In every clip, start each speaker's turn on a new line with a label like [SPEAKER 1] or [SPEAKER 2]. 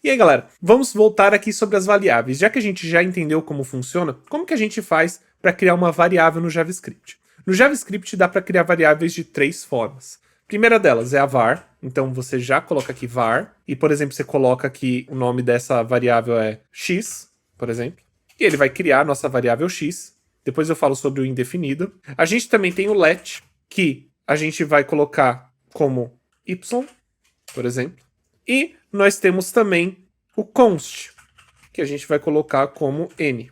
[SPEAKER 1] E aí, galera, vamos voltar aqui sobre as variáveis. Já que a gente já entendeu como funciona, como que a gente faz para criar uma variável no JavaScript? No JavaScript dá para criar variáveis de 3 formas. A primeira delas é a var, então você já coloca aqui var, e por exemplo, você coloca aqui o nome dessa variável é x, por exemplo, e ele vai criar a nossa variável x. Depois eu falo sobre o indefinido. A gente também tem o let, que a gente vai colocar como y, por exemplo. E nós temos também o const, que a gente vai colocar como n.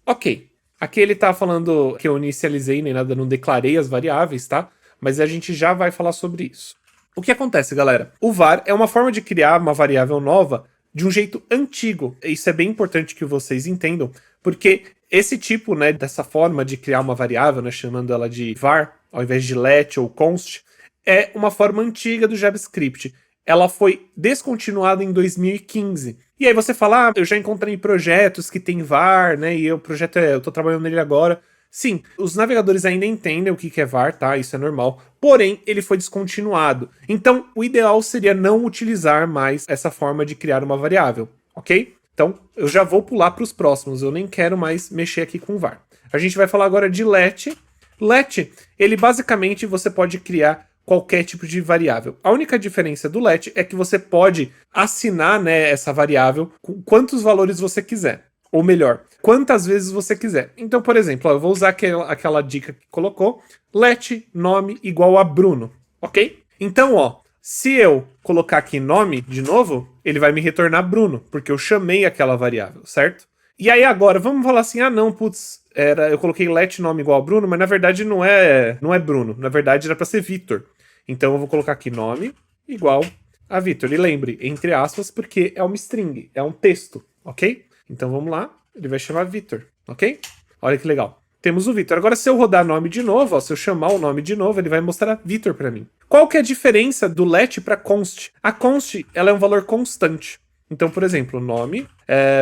[SPEAKER 1] Ok, aqui ele tá falando que eu inicializei nem nada, não declarei as variáveis, tá? Mas a gente já vai falar sobre isso. O que acontece, galera? O var é uma forma de criar uma variável nova de um jeito antigo. Isso é bem importante que vocês entendam, porque esse tipo, né, dessa forma de criar uma variável, né, chamando ela de var, ao invés de let ou const, é uma forma antiga do JavaScript. Ela foi descontinuada em 2015. E aí você fala, eu já encontrei projetos que tem var, né, e o projeto eu tô trabalhando nele agora. Sim, os navegadores ainda entendem o que é var, tá? Isso é normal. Porém, ele foi descontinuado. Então, o ideal seria não utilizar mais essa forma de criar uma variável, ok? Então, eu já vou pular para os próximos. Eu nem quero mais mexer aqui com var. A gente vai falar agora de let. Let, ele basicamente você pode criar qualquer tipo de variável. A única diferença do let é que você pode assinar, né, essa variável com quantos valores você quiser. Ou melhor, quantas vezes você quiser. Então, por exemplo, eu vou usar aquela dica que colocou, let nome igual a Bruno, ok? Então, ó, se eu colocar aqui nome de novo, ele vai me retornar Bruno, porque eu chamei aquela variável, certo? E aí agora, vamos falar assim, não, putz, eu coloquei let nome igual a Bruno, mas na verdade não é Bruno, na verdade era para ser Vitor. Então eu vou colocar aqui nome igual a Vitor. E lembre, entre aspas, porque é uma string, é um texto, ok? Então vamos lá, ele vai chamar Vitor, ok? Olha que legal. Temos o Vitor. Agora, se eu rodar nome de novo, ó, se eu chamar o nome de novo, ele vai mostrar Vitor para mim. Qual que é a diferença do let para const? A const, ela é um valor constante. Então, por exemplo, nome,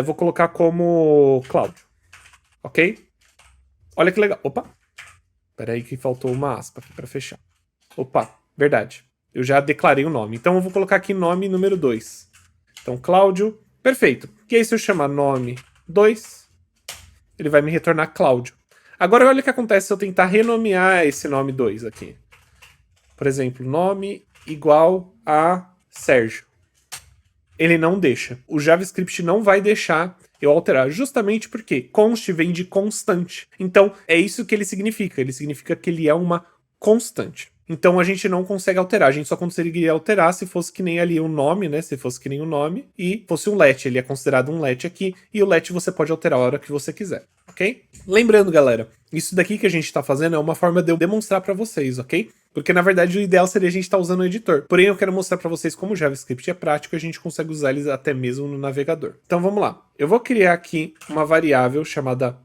[SPEAKER 1] vou colocar como Cláudio, ok? Olha que legal. Opa, peraí que faltou uma aspa aqui para fechar. Opa, verdade. Eu já declarei o nome. Então eu vou colocar aqui nome número 2. Então, Cláudio, perfeito. E aí, se eu chamar nome 2, ele vai me retornar Cláudio. Agora, olha o que acontece se eu tentar renomear esse nome 2 aqui. Por exemplo, nome igual a Sérgio. Ele não deixa. O JavaScript não vai deixar eu alterar, justamente porque const vem de constante. Então, é isso que ele significa. Ele significa que ele é uma constante. Então a gente não consegue alterar, a gente só conseguiria alterar se fosse que nem ali o nome, né? Se fosse que nem o nome e fosse um let, ele é considerado um let aqui, e o let você pode alterar a hora que você quiser, ok? Lembrando, galera, isso daqui que a gente tá fazendo é uma forma de eu demonstrar pra vocês, ok? Porque na verdade o ideal seria a gente estar usando o editor. Porém eu quero mostrar pra vocês como o JavaScript é prático e a gente consegue usar eles até mesmo no navegador. Então vamos lá. Eu vou criar aqui uma variável chamada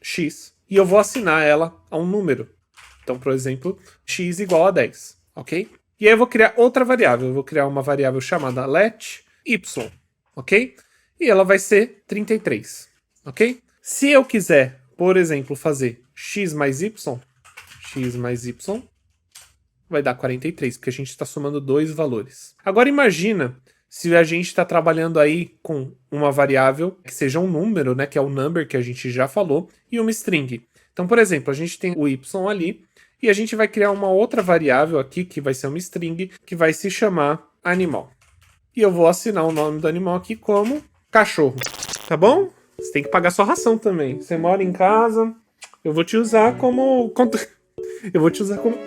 [SPEAKER 1] x e eu vou assinar ela a um número. Então, por exemplo, x igual a 10, ok? E aí eu vou criar outra variável. Eu vou criar uma variável chamada let y, ok? E ela vai ser 33, ok? Se eu quiser, por exemplo, fazer x mais y vai dar 43, porque a gente está somando dois valores. Agora imagina se a gente está trabalhando aí com uma variável que seja um número, né, que é o number que a gente já falou, e uma string. Então, por exemplo, a gente tem o y ali, e a gente vai criar uma outra variável aqui, que vai ser uma string, que vai se chamar animal. E eu vou assinar o nome do animal aqui como cachorro, tá bom? Você tem que pagar sua ração também. Você mora em casa, eu vou te usar como... Eu vou te usar como...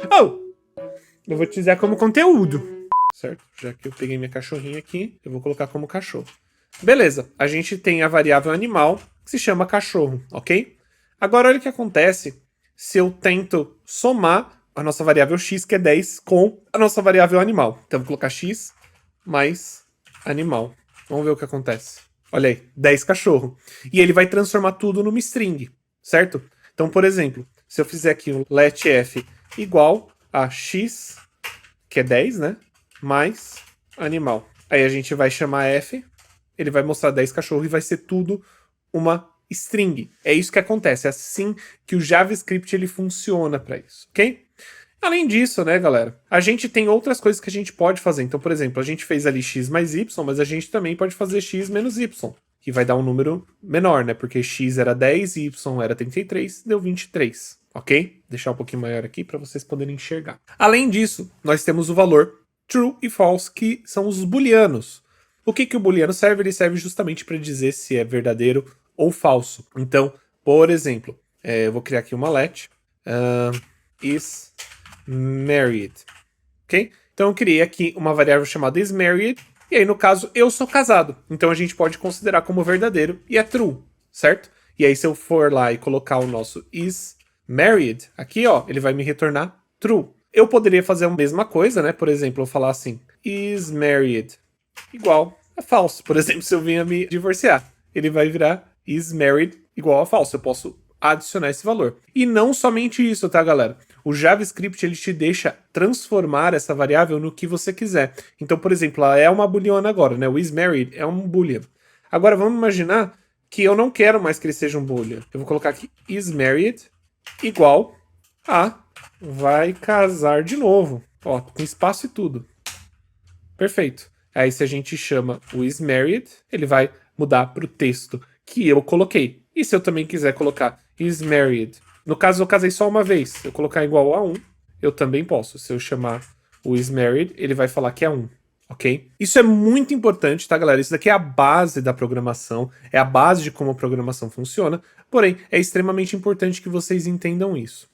[SPEAKER 1] Oh! Eu vou te usar como conteúdo, certo? Já que eu peguei minha cachorrinha aqui, eu vou colocar como cachorro. Beleza, a gente tem a variável animal, que se chama cachorro, ok? Agora olha o que acontece se eu tento somar a nossa variável x, que é 10, com a nossa variável animal. Então eu vou colocar x mais animal. Vamos ver o que acontece. Olha aí, 10 cachorro. E ele vai transformar tudo numa string, certo? Então, por exemplo, se eu fizer aqui um let f igual a x, que é 10, né? Mais animal. Aí a gente vai chamar f, ele vai mostrar 10 cachorros e vai ser tudo uma string. É isso que acontece, é assim que o JavaScript ele funciona para isso, ok? Além disso, né, galera, a gente tem outras coisas que a gente pode fazer. Então, por exemplo, a gente fez ali x mais y, mas a gente também pode fazer x menos y, que vai dar um número menor, né? Porque x era 10 e y era 33, deu 23, ok? Deixar um pouquinho maior aqui para vocês poderem enxergar. Além disso, nós temos o valor true e false, que são os booleanos. O que o booleano serve? Ele serve justamente para dizer se é verdadeiro ou falso. Então, por exemplo, eu vou criar aqui uma let, is married, ok? Então eu criei aqui uma variável chamada is married, e aí no caso eu sou casado, então a gente pode considerar como verdadeiro e é true, certo? E aí se eu for lá e colocar o nosso is married aqui, ó, ele vai me retornar true. Eu poderia fazer a mesma coisa, né? Por exemplo, eu falar assim, is married igual a false. Por exemplo, se eu vinha me divorciar, ele vai virar is married igual a false. Eu posso adicionar esse valor. E não somente isso, tá, galera? O JavaScript, ele te deixa transformar essa variável no que você quiser. Então, por exemplo, ela é uma booleana agora, né? O is married é um boolean. Agora, vamos imaginar que eu não quero mais que ele seja um boolean. Eu vou colocar aqui is married igual a vai casar de novo. Ó, com espaço e tudo. Perfeito. Aí se a gente chama o is married, ele vai mudar para o texto que eu coloquei. E se eu também quiser colocar is married, no caso eu casei só uma vez, se eu colocar igual a 1, eu também posso. Se eu chamar o is married, ele vai falar que é 1, ok? Isso é muito importante, tá, galera? Isso daqui é a base da programação, é a base de como a programação funciona, porém é extremamente importante que vocês entendam isso.